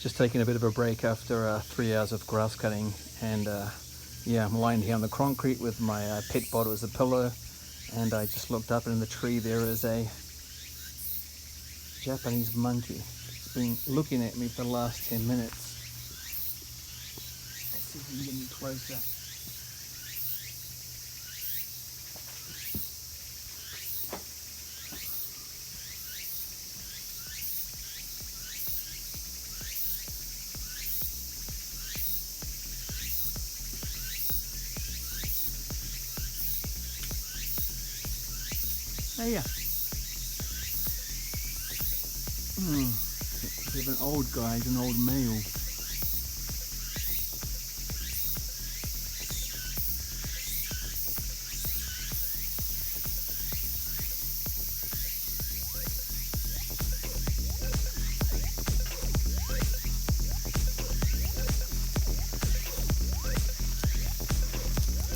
Just taking a bit of a break after 3 hours of grass cutting, and yeah, I'm lying here on the concrete with my pet bottle as a pillow, and I just looked up, and in the tree there is a Japanese monkey. It's been looking at me for the last 10 minutes. Let's see if we can get any closer. Hey, yeah. Bit of an old guy, he's an old male.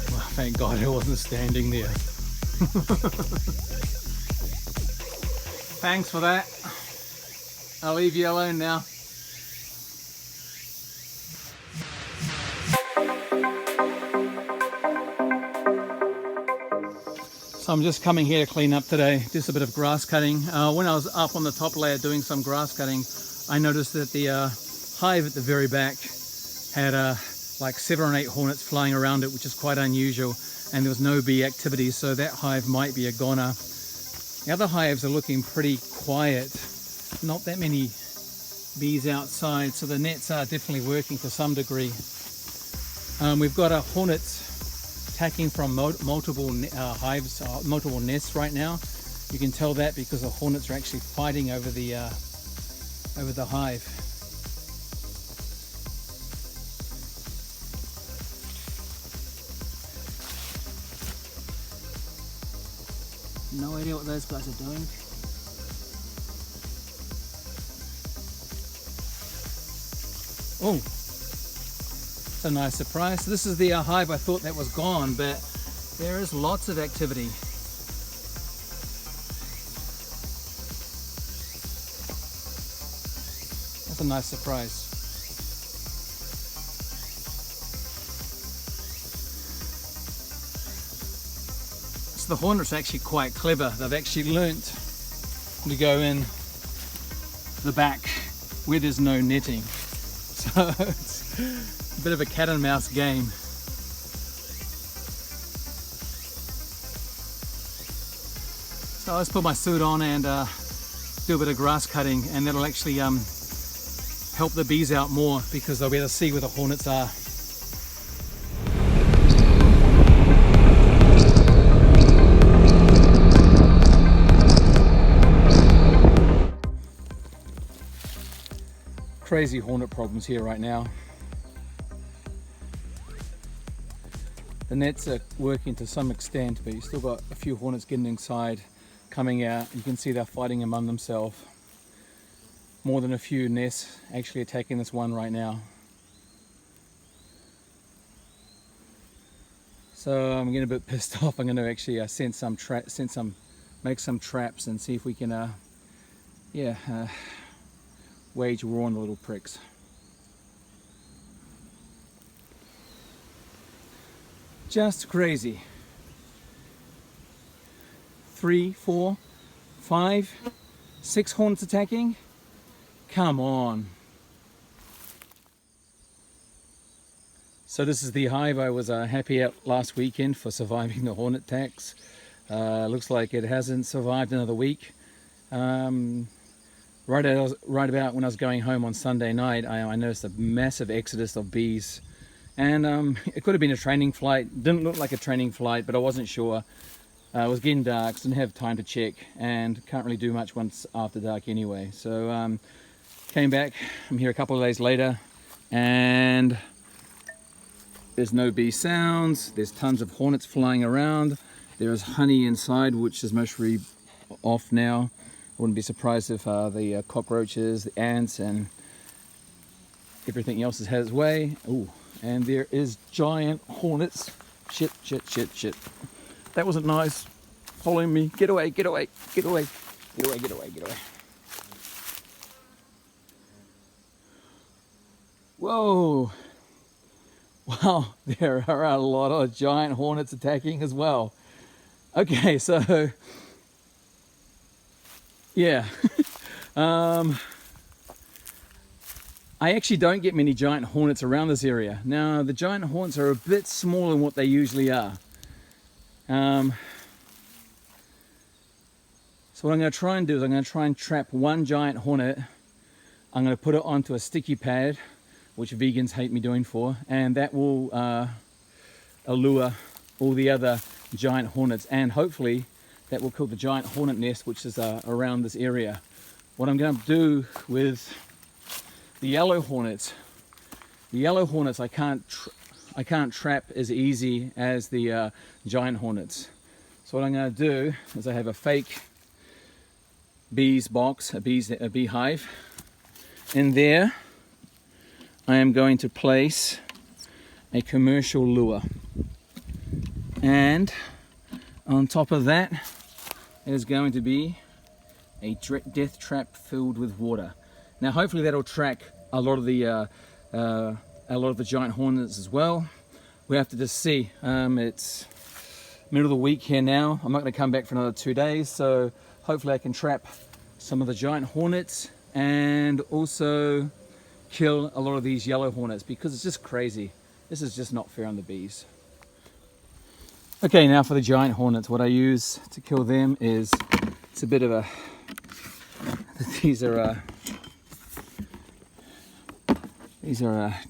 Well, thank God I wasn't standing there. Thanks for that. I'll leave you alone now. So I'm just coming here to clean up today, just a bit of grass cutting. When I was up on the top layer doing some grass cutting, I noticed that the hive at the very back had like 7 or 8 hornets flying around it, which is quite unusual, and there was no bee activity, so that hive might be a goner. The other hives are looking pretty quiet, not that many bees outside, so the nets are definitely working to some degree. We've got a hornets attacking from multiple hives, multiple nests right now. You can tell that because the hornets are actually fighting over the hive. No idea what those guys are doing. Oh, it's a nice surprise. This is the hive I thought that was gone, but there is lots of activity. That's a nice surprise. So the hornets are actually quite clever. They've actually learnt to go in the back where there's no netting. So it's a bit of a cat and mouse game. So let's put my suit on and do a bit of grass cutting, and that'll actually help the bees out more because they'll be able to see where the hornets are. Crazy hornet problems here right now. The nets are working to some extent, but you've still got a few hornets getting inside, coming out. You can see they're fighting among themselves. More than a few nests actually attacking this one right now. So I'm getting a bit pissed off. I'm going to actually make some traps and see if we can wage war on the little pricks. Just crazy. 3, 4, 5, 6 hornets attacking? Come on. So this is the hive I was happy at last weekend for surviving the hornet attacks. Looks like it hasn't survived another week. Right about when I was going home on Sunday night, I noticed a massive exodus of bees, and it could have been a training flight. Didn't look like a training flight, but I wasn't sure. It was getting dark, so didn't have time to check, and can't really do much once after dark anyway. So came back. I'm here a couple of days later, and there's no bee sounds. There's tons of hornets flying around. There is honey inside, which is mostly off now. Wouldn't be surprised if the cockroaches, the ants, and everything else has had its way. Ooh, and there is giant hornets. Shit. That wasn't nice. Following me. Get away. Whoa! Wow, there are a lot of giant hornets attacking as well. Okay, so yeah. I actually don't get many giant hornets around this area. Now, the giant hornets are a bit smaller than what they usually are. So what I'm going to try and do is I'm going to try and trap one giant hornet. I'm going to put it onto a sticky pad, which vegans hate me doing for, and that will allure all the other giant hornets, and hopefully that will kill the giant hornet nest which is around this area. What I'm going to do with the yellow hornets I can't trap as easy as the giant hornets. So what I'm going to do is I have a fake bees box, a bee hive. In there I am going to place a commercial lure, and on top of that is going to be a death trap filled with water. Now hopefully that'll track a lot of the giant hornets as well. We have to just see. It's middle of the week here now. I'm not going to come back for another 2 days, so hopefully I can trap some of the giant hornets and also kill a lot of these yellow hornets, because it's just crazy. This is just not fair on the bees. Okay, now for the giant hornets, what I use to kill them is, it's a bit of a, these are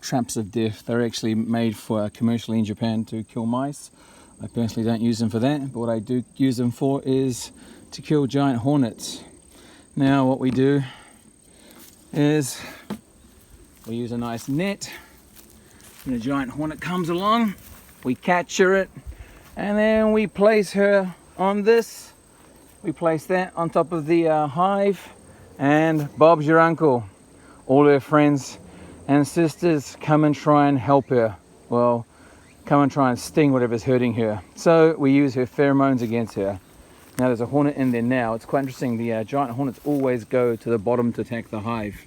traps of death. They're actually made for commercially in Japan to kill mice. I personally don't use them for that, but what I do use them for is to kill giant hornets. Now what we do is we use a nice net. When a giant hornet comes along, we capture it, and then we place her on this. We place that on top of the hive, and Bob's your uncle. All her friends and sisters come and try and help her. Well, come and try and sting whatever's hurting her. So we use her pheromones against her. Now there's a hornet in there now. It's quite interesting. The giant hornets always go to the bottom to attack the hive.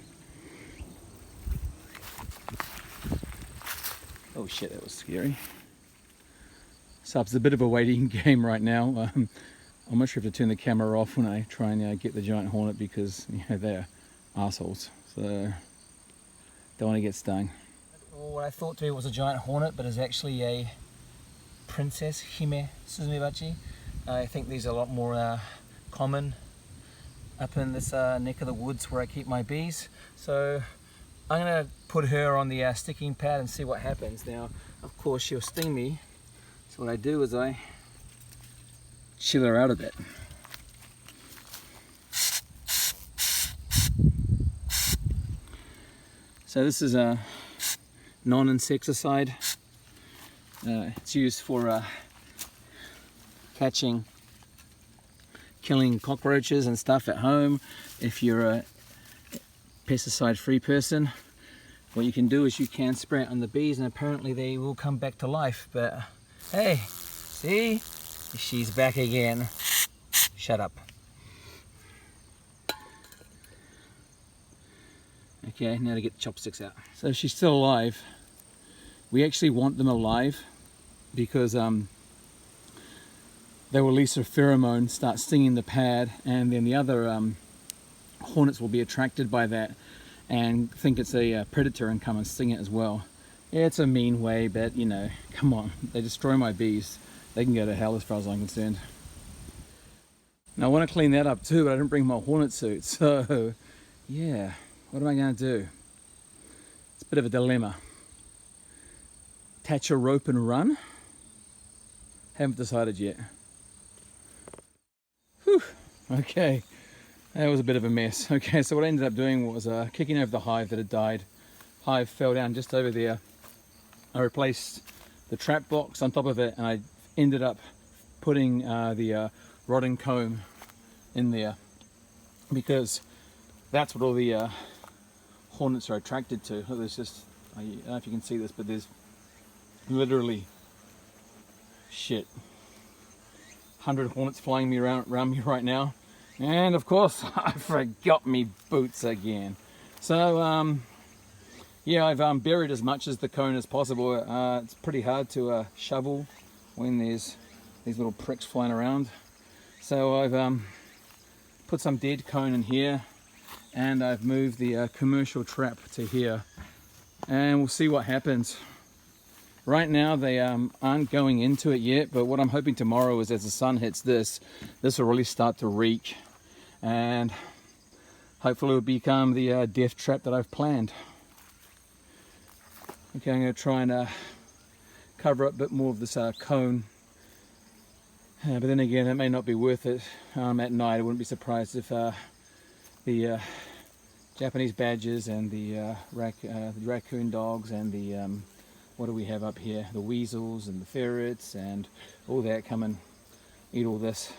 Oh shit, that was scary. So it's a bit of a waiting game right now. I'm not sure if to turn the camera off when I try and get the giant hornet, because they're assholes. So don't want to get stung. What I thought to be was a giant hornet, but is actually a princess hime suzumebachi. I think these are a lot more common up in this neck of the woods where I keep my bees. So I'm going to put her on the sticking pad and see what happens. Now, of course, she'll sting me. So what I do is I chill her out a bit. So this is a non-insecticide. It's used for killing cockroaches and stuff at home. If you're a pesticide-free person, what you can do is you can spray it on the bees, and apparently they will come back to life. But hey, see? She's back again. Shut up. Okay, now to get the chopsticks out. So she's still alive. We actually want them alive because they will release a pheromone, start stinging the pad, and then the other hornets will be attracted by that and think it's a predator and come and sting it as well. Yeah, it's a mean way, but come on, they destroy my bees. They can go to hell as far as I'm concerned. Now I want to clean that up too, but I didn't bring my hornet suit, so yeah, what am I going to do? It's a bit of a dilemma. Attach a rope and run? Haven't decided yet. Whew, okay, that was a bit of a mess. Okay, so what I ended up doing was kicking over the hive that had died. Hive fell down just over there. I replaced the trap box on top of it, and I ended up putting the rotting comb in there, because that's what all the hornets are attracted to. Look, there's just, I don't know if you can see this, but there's literally 100 hornets flying me around me right now. And of course I forgot me boots again. So Yeah, I've buried as much as the cone as possible. It's pretty hard to shovel when there's these little pricks flying around. So I've put some dead cone in here, and I've moved the commercial trap to here, and we'll see what happens. Right now they aren't going into it yet, but what I'm hoping tomorrow is as the sun hits this will really start to reek, and hopefully it will become the death trap that I've planned. Okay, I'm going to try and cover up a bit more of this cone, but then again, it may not be worth it at night. I wouldn't be surprised if the Japanese badgers and the raccoon dogs and the what do we have up here? The weasels and the ferrets and all that come and eat all this.